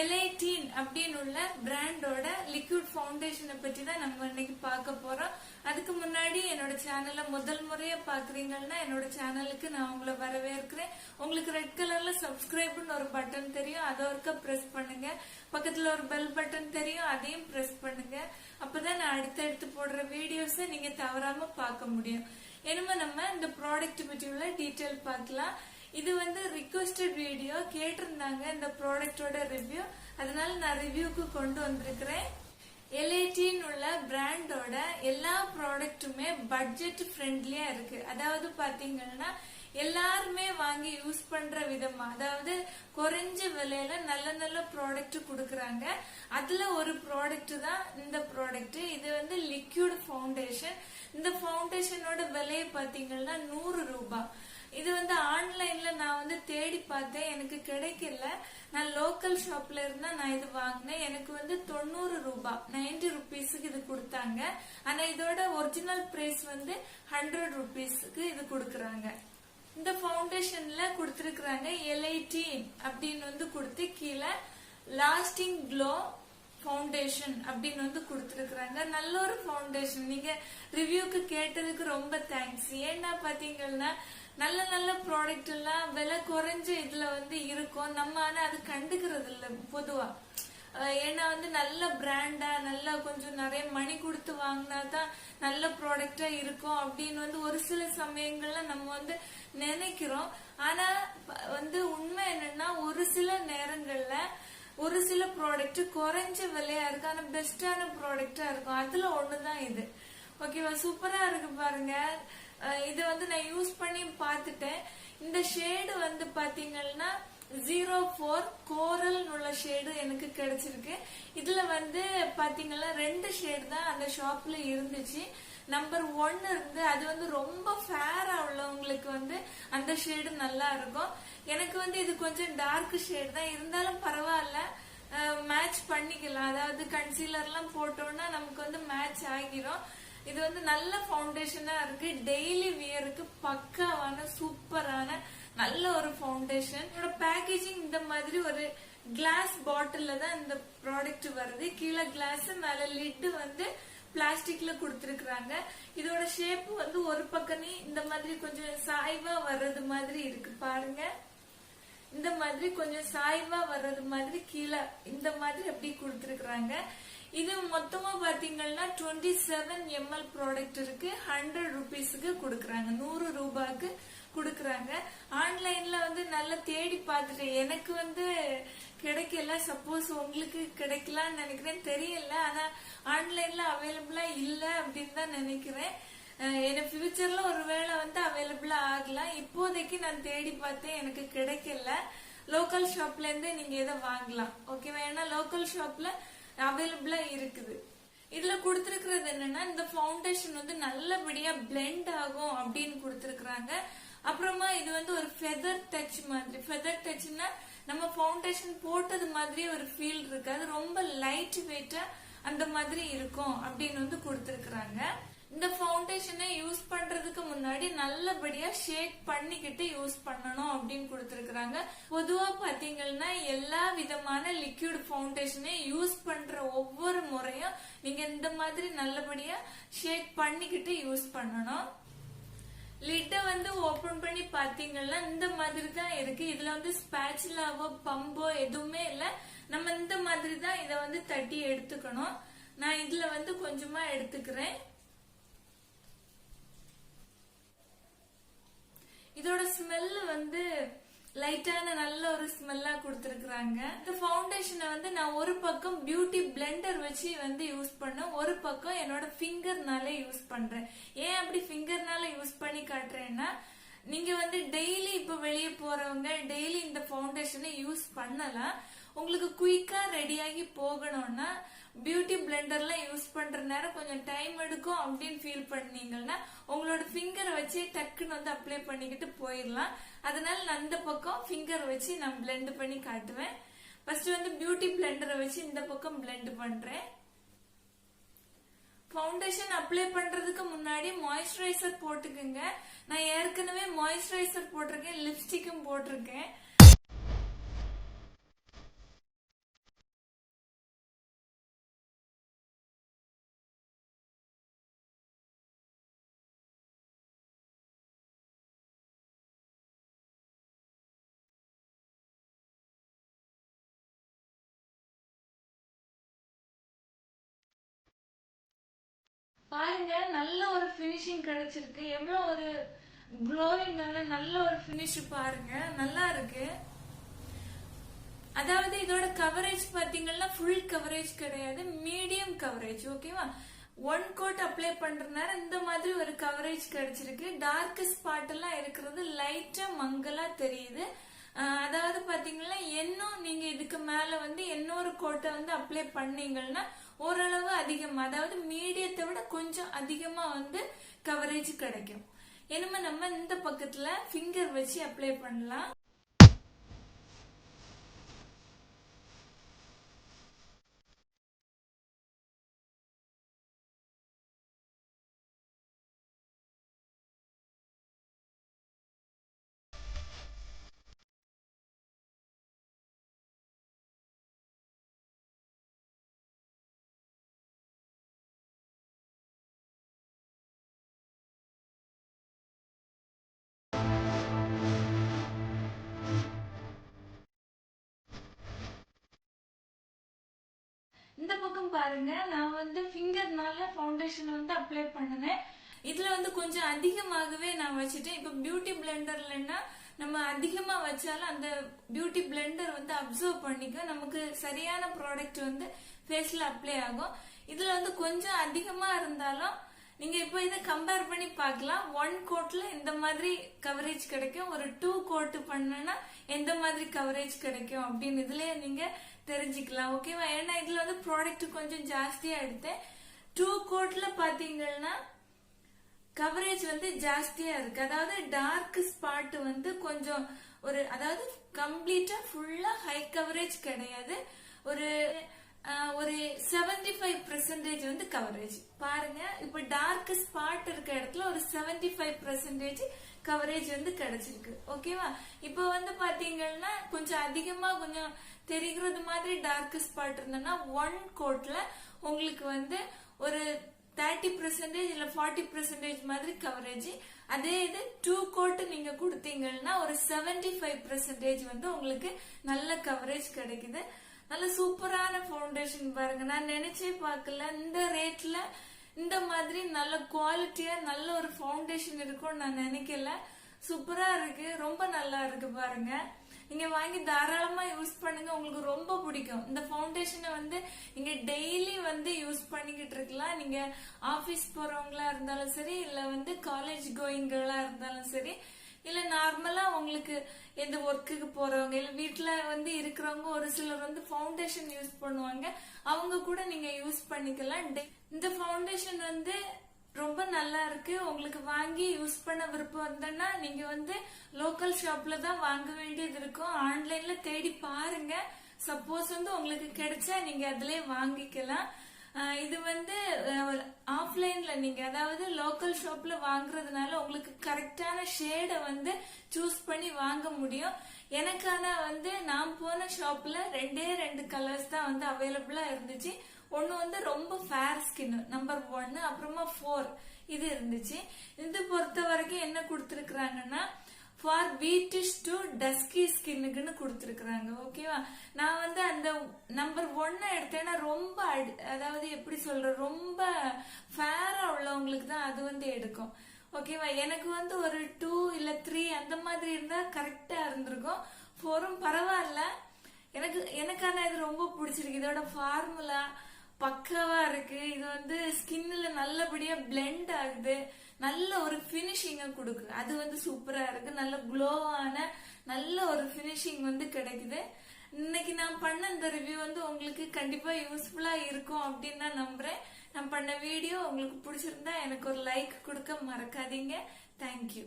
எலைட்டீன் அப்படின்னு உள்ள பிராண்டோட லிக்விட் ஃபவுண்டேஷனை பத்தி தான் நம்ம இன்னைக்கு பார்க்க போறோம். அதுக்கு முன்னாடி என்னோட சேனலை முதல் முறையா பாக்குறீங்கன்னா என்னோட சேனலுக்கு நான் உங்களை வரவேற்கிறேன். உங்களுக்கு ரெட் கலர்ல சப்ஸ்கிரைப்னு ஒரு பட்டன் தெரியும், அதை ஒருக்க பிரஸ் பண்ணுங்க. பக்கத்துல ஒரு பெல் பட்டன் தெரியும், அதையும் பிரஸ் பண்ணுங்க. அப்பதான் நான் அடுத்தடுத்து போடுற வீடியோஸை நீங்க தவறாம பார்க்க முடியும். இனிமே நம்ம இந்த ப்ராடக்ட் பத்தி உள்ள டீட்டெயில் பார்க்கலாம். இது ரிக்வெஸ்டட் வீடியோ கேட்டிருந்தாங்க இந்த ப்ராடக்டோட ரிவ்யூ, அதனால நான் ரிவ்யூக்கு கொண்டு வந்திருக்கிறேன். எலைட்டீன் உள்ள பிராண்டோட எல்லா ப்ராடக்ட்டுமே பட்ஜெட் ஃப்ரெண்ட்லியா இருக்கு. அதாவது பாத்தீங்கன்னா எல்லாருமே வாங்கி யூஸ் பண்ற விதமா, அதாவது குறைஞ்ச விலையில நல்ல நல்ல ப்ராடக்ட் கொடுக்கறாங்க. அதுல ஒரு ப்ராடக்ட் தான் இந்த ப்ராடக்ட். இது லிக்விட் ஃபவுண்டேஷன். இந்த ஃபவுண்டேஷனோட விலையை பாத்தீங்கன்னா 100 ரூபாய். இது ஆன்லைன்ல நான் தேடி பார்த்தேன், எனக்கு கிடைக்கல. நான் லோக்கல் ஷாப்ல இருந்தா நான் இது வாங்கினேன். எனக்கு 90 ரூபாய் 90 ருபீஸுக்கு இது கொடுத்தாங்க. ஆனா இதோட ஒரிஜினல் பிரைஸ் 100 ருபீஸுக்கு இது கொடுக்கறாங்க. இந்த ஃபவுண்டேஷன்ல கொடுத்திருக்கிறாங்க எலைட்டீன் அப்படின்னு கொடுத்து கீழே லாஸ்டிங் க்ளோ ஃபவுண்டேஷன் அப்படின்னு கொடுத்திருக்கிறாங்க. நல்ல ஒரு ஃபவுண்டேஷன். நீங்க ரிவ்யூக்கு கேட்டதுக்கு ரொம்ப தேங்க்ஸ். ஏன்னா பாத்தீங்கன்னா நல்ல நல்ல ப்ராடக்ட் எல்லாம் விலை குறைஞ்ச இதுல இருக்கும். நம்ம ஆனா அது கண்டுக்கிறது இல்ல பொதுவா. ஏன்னா நல்ல பிராண்டா நல்லா கொஞ்சம் நிறைய மணி கொடுத்து வாங்கினாதான் நல்ல ப்ராடக்டா இருக்கும் அப்படின்னு ஒரு சில சமயங்கள்ல நம்ம நினைக்கிறோம். ஆனா உண்மை என்னன்னா ஒரு சில நேரங்கள்ல ஒரு சில ப்ராடக்ட் குறைஞ்ச விலையா இருக்கு, ஆனா பெஸ்டான ப்ராடக்டா இருக்கும். அதுல ஒண்ணுதான் இது. ஓகேவா? சூப்பரா இருக்கு பாருங்க. இது நான் யூஸ் பண்ணி பார்த்துட்டேன். இந்த ஷேடு பாத்தீங்கன்னா 04 கோரல் உள்ள ஷேடு எனக்கு கிடைச்சிருக்கு. இதுல பாத்தீங்கன்னா 2 ஷேடு தான் அந்த ஷாப்ல இருந்துச்சு. நம்பர் 1 இருந்து அது ரொம்ப ஃபேரா உள்ளவங்களுக்கு அந்த ஷேடு நல்லா இருக்கும். எனக்கு இது கொஞ்சம் டார்க் ஷேடு தான் இருந்தாலும் பரவாயில்ல, மேட்ச் பண்ணிக்கலாம். அதாவது கன்சீலர் எல்லாம் போட்டோம்னா நமக்கு மேட்ச் ஆகிரும். இது நல்ல ஃபவுண்டேஷனா இருக்கு. டெய்லி வியருக்கு பக்காவான சூப்பரான நல்ல ஒரு ஃபவுண்டேஷன். இதோட பேக்கேஜிங் இந்த மாதிரி ஒரு கிளாஸ் பாட்டில்ல தான் இந்த ப்ராடக்ட் வருது. கீழே கிளாஸ், மேல லிட் பிளாஸ்டிக்ல கொடுத்திருக்காங்க. இதோட ஷேப் ஒரு பக்கம் இந்த மாதிரி கொஞ்சம் சாய்வா வர்றது மாதிரி இருக்கு பாருங்க. இந்த மாதிரி கொஞ்சம் சாய்வா வர்றது மாதிரி கீழே இந்த மாதிரி அப்படி கொடுத்திருக்காங்க. இது மொத்தமா பாத்தீங்கன்னா 27 ml ப்ராடக்ட் இருக்கு. 100 ருபீஸுக்கு கொடுக்கறாங்க, 100 ரூபாய்க்கு கொடுக்கறாங்க. ஆன்லைன்ல நல்லா தேடி பார்த்துட்டு எனக்கு கிடைக்கல. சப்போஸ் உங்களுக்கு கிடைக்கலான்னு நினைக்கிறேன், தெரியல. ஆனா ஆன்லைன்ல அவைலபிளா இல்ல அப்படின்னு தான் நினைக்கிறேன். எனக்கு ஃபியூச்சர்ல ஒருவேளை அவைலபிளா ஆகலாம். இப்போதைக்கு நான் தேடி பார்த்தேன், எனக்கு கிடைக்கல. லோக்கல் ஷாப்ல இருந்து நீங்க இதை வாங்கலாம். ஓகேவா? ஏன்னா லோக்கல் ஷாப்ல அவைலபிளா இருக்குது. இதுல கொடுத்திருக்கிறது என்னன்னா இந்த ஃபவுண்டேஷன் நல்லபடியா பிளெண்ட் ஆகும் அப்படின்னு கொடுத்திருக்காங்க. அப்புறமா இது ஒரு ஃபெதர் டச் மாதிரி. ஃபெதர் டச்னா நம்ம ஃபவுண்டேஷன் போட்டது மாதிரி ஒரு ஃபீல் இருக்காது, ரொம்ப லைட் வெயிட்டா அந்த மாதிரி இருக்கும் அப்படின்னு கொடுத்திருக்காங்க. இந்த ஃபவுண்டேஷனை யூஸ் பண்றதுக்கு முன்னாடி நல்லபடியா ஷேக் பண்ணிக்கிட்டு யூஸ் பண்ணணும் அப்படின்னு கொடுத்திருக்காங்க. பொதுவா பாத்தீங்கன்னா எல்லா விதமான லிக்விட் ஃபவுண்டேஷனை யூஸ் பண்ற ஒவ்வொரு முறையும் நீங்க இந்த மாதிரி நல்லபடியா ஷேக் பண்ணிக்கிட்டு யூஸ் பண்ணணும். லிட்ட ஓபன் பண்ணி பாத்தீங்கன்னா இந்த மாதிரி தான் இருக்கு. இதுல ஸ்பேச்சுலாவோ பம்போ எதுவுமே இல்ல. நம்ம இந்த மாதிரி தான் இதை தட்டி எடுத்துக்கணும். நான் இதுல கொஞ்சமா எடுத்துக்கிறேன். இதோட ஸ்மெல் லைட்டான நல்ல ஒரு ஸ்மெல்லா கொடுத்திருக்காங்க. இந்த ஃபவுண்டேஷனை நான் ஒரு பக்கம் பியூட்டி பிளெண்டர் வச்சு யூஸ் பண்ண, ஒரு பக்கம் என்னோட ஃபிங்கர்னால யூஸ் பண்றேன். ஏன் அப்படி ஃபிங்கர்னால யூஸ் பண்ணி காட்டுறேன்னா, நீங்க டெய்லி இப்ப வெளியே போறவங்க டெய்லி இந்த ஃபவுண்டேஷனை யூஸ் பண்ணலாம். உங்களுக்கு குயிக்கா ரெடியாகி போகணும்னா பியூட்டி பிளெண்டர்ல யூஸ் பண்ற நேரம் கொஞ்சம் டைம் எடுக்கும் அப்படின்னு ஃபீல் பண்ணீங்கன்னா உங்களோட ஃபிங்கரை வச்சு டக்குன்னு அப்ளை பண்ணிக்கிட்டு போயிடலாம். அதனால நான் அந்த பக்கம் ஃபிங்கர் வச்சு நான் பிளெண்ட் பண்ணி காட்டுவேன். ஃபர்ஸ்ட் பியூட்டி பிளெண்டரை வச்சு இந்த பக்கம் பிளெண்ட் பண்றேன். ஃபவுண்டேஷன் அப்ளை பண்றதுக்கு முன்னாடி மாய்ஸ்சரைசர் போட்டுக்குங்க. நான் ஏற்கனவே மாய்ஸ்சரைசர் போட்டிருக்கேன், லிப்ஸ்டிக்கும் போட்டிருக்கேன். பாருங்க நல்ல ஒரு ஃபினிஷிங் கிடைச்சிருக்கு. எவ்வளவு ஒரு க்ளோவிங்கான நல்ல ஒரு ஃபினிஷ் பாருங்க, நல்லா இருக்கு. அதாவது இதோட கவரேஜ் பாத்தீங்கன்னா ஃபுல் கவரேஜ் கிடையாது, மீடியம் கவரேஜ். ஓகேவா? ஒன் கோட் அப்ளை பண்றதுனால இந்த மாதிரி ஒரு கவரேஜ் கிடைச்சிருக்கு. டார்க் ஸ்பாட் எல்லாம் இருக்கிறது லைட்டா மங்கலா தெரியுது. அதாவது பாத்தீங்கன்னா இன்னும் நீங்க இதுக்கு மேல வந்து இன்னொரு கோட்டை வந்து அப்ளை பண்ணீங்கன்னா ஓரளவு அதிகமா, அதாவது மீடியத்தை விட கொஞ்சம் அதிகமா வந்து கவரேஜ் கிடைக்கும். இனிமே நம்ம இந்த பக்கத்துல ஃபிங்கர் வச்சு அப்ளை பண்ணலாம். இந்த பக்கம் பாருங்க, நான் வந்து ஃபிங்கர்னால ஃபவுண்டேஷன் வந்து அப்ளை பண்ணினேன். இதுல வந்து கொஞ்சம் அதிகமாகவே நான் வச்சுட்டேன். இப்ப பியூட்டி பிளெண்டர்லன்னா நம்ம அதிகமா வச்சாலும் அந்த பியூட்டி பிளெண்டர் வந்து அப்சர்வ் பண்ணிக்க, நமக்கு சரியான ப்ராடக்ட் வந்து ஃபேஸ்ல அப்ளை ஆகும். இதுல வந்து கொஞ்சம் அதிகமா இருந்தாலும் நீங்க இப்போ இதை கம்பேர் பண்ணி பார்க்கலாம். ஒன் கோட்ல இந்த மாதிரி கவரேஜ் கிடைக்கும், ஒரு 2 கோட் பண்ணனா எந்த மாதிரி கவரேஜ் கிடைக்கும் அப்படின்னு இதுல நீங்க தெரிஞ்சுக்கலாம். ஓகேவா? ஏன்னா இதுல வந்து ப்ராடக்ட் கொஞ்சம் ஜாஸ்தியா எடுத்தேன். 2 கோட்ல பாத்தீங்கன்னா கவரேஜ் வந்து ஜாஸ்தியா இருக்கு. அதாவது டார்க் ஸ்பாட் வந்து கொஞ்சம் ஒரு, அதாவது கம்ப்ளீட்டா ஃபுல்லா ஹை கவரேஜ் கிடையாது, ஒரு 75% வந்து கவரேஜ் பாருங்க. இப்ப டார்க் ஸ்பாட் இருக்க இடத்துல ஒரு 75% கவரேஜ் வந்து கிடைச்சிருக்கு. ஓகேவா? இப்ப வந்து பாத்தீங்கன்னா கொஞ்சம் அதிகமா கொஞ்சம் தெரிகிறது மாதிரி டார்க் ஸ்பாட் இருந்ததுன்னா ஒன் கோட்ல உங்களுக்கு வந்து ஒரு 30% இல்ல 40% மாதிரி கவரேஜ். அதே இது 2 கோட் நீங்க கொடுத்தீங்கன்னா ஒரு 75% வந்து உங்களுக்கு நல்ல கவரேஜ் கிடைக்குது. நல்ல சூப்பரான ஃபவுண்டேஷன் பாருங்க. நான் நினைச்சே பார்க்கல இந்த ரேட்ல இந்த மாதிரி நல்ல குவாலிட்டியா நல்ல ஒரு ஃபவுண்டேஷன் இருக்கும்னு நான் நினைக்கல. சூப்பரா இருக்கு, ரொம்ப நல்லா இருக்கு பாருங்க. நீங்க வாங்கி தாராளமா யூஸ் பண்ணுங்க, உங்களுக்கு ரொம்ப பிடிக்கும். இந்த ஃபவுண்டேஷனை வந்து நீங்க டெய்லி வந்து யூஸ் பண்ணிக்கிட்டு இருக்கலாம். நீங்க ஆபீஸ் போறவங்களா இருந்தாலும் சரி, இல்ல வந்து காலேஜ் கோயிங்களா இருந்தாலும் சரி, இல்ல நார்மலா உங்களுக்கு எந்த ஒர்க்குக்கு போறவங்க இல்ல வீட்டுல வந்து இருக்கிறவங்க ஒரு சிலர் வந்து ஃபவுண்டேஷன் யூஸ் பண்ணுவாங்க, அவங்க கூட நீங்க யூஸ் பண்ணிக்கலாம். இந்த ஃபவுண்டேஷன் வந்து ரொம்ப நல்லா இருக்கு. உங்களுக்கு வாங்கி யூஸ் பண்ண விருப்பம் இருந்ததுன்னா நீங்க வந்து லோக்கல் ஷாப்ல தான் வாங்க வேண்டியது இருக்கும். ஆன்லைன்ல தேடி பாருங்க, சப்போஸ் வந்து உங்களுக்கு கிடைச்சா நீங்க அதுலயே வாங்கிக்கலாம். இது வந்து ஆஃப்லைன்ல நீங்க, அதாவது லோக்கல் ஷாப்ல வாங்குறதுனால உங்களுக்கு கரெக்டான ஷேடை வந்து சூஸ் பண்ணி வாங்க முடியும். எனக்கான வந்து நான் போன ஷாப்ல 2 கலர்ஸ் தான் வந்து அவைலபிளா இருந்துச்சு. ஒன்னு வந்து ரொம்ப ஃபேர் ஸ்கின் நம்பர் 1, அப்புறமா 4 இது இருந்துச்சு. இது பொறுத்த வரைக்கும் என்ன கொடுத்திருக்காங்கன்னா ஃபார் பீட்டிஷ் டு டஸ்கி ஸ்கின்னுக்குன்னு கொடுத்துருக்காங்க. ஓகேவா? நான் வந்து அந்த நம்பர் 1 எடுத்தேன்னா ரொம்ப, அதாவது எப்படி சொல்ற, ரொம்ப ஃபேரா உள்ளவங்களுக்கு தான் அது வந்து எடுக்கும். ஓகேவா? எனக்கு வந்து ஒரு 2 இல்ல 3 அந்த மாதிரி இருந்தா கரெக்டா இருந்திருக்கும். 4ம் பரவாயில்ல, எனக்கான இது ரொம்ப பிடிச்சிருக்கு. இதோட ஃபார்முலா பக்காவா இருக்கு. இது வந்து ஸ்கின்ல நல்லபடியா பிளெண்ட் ஆகுது, நல்ல ஒரு பினிஷிங்க கொடுக்கு. அது வந்து சூப்பரா இருக்கு, நல்ல க்ளோவான நல்ல ஒரு பினிஷிங் வந்து கிடைக்குது. இன்னைக்கு நான் பண்ண இந்த ரிவ்யூ வந்து உங்களுக்கு கண்டிப்பா யூஸ்ஃபுல்லா இருக்கும் அப்படின்னு நான் நம்புறேன். நான் பண்ண வீடியோ உங்களுக்கு பிடிச்சிருந்தா எனக்கு ஒரு லைக் கொடுக்க மறக்காதீங்க. தேங்க்யூ.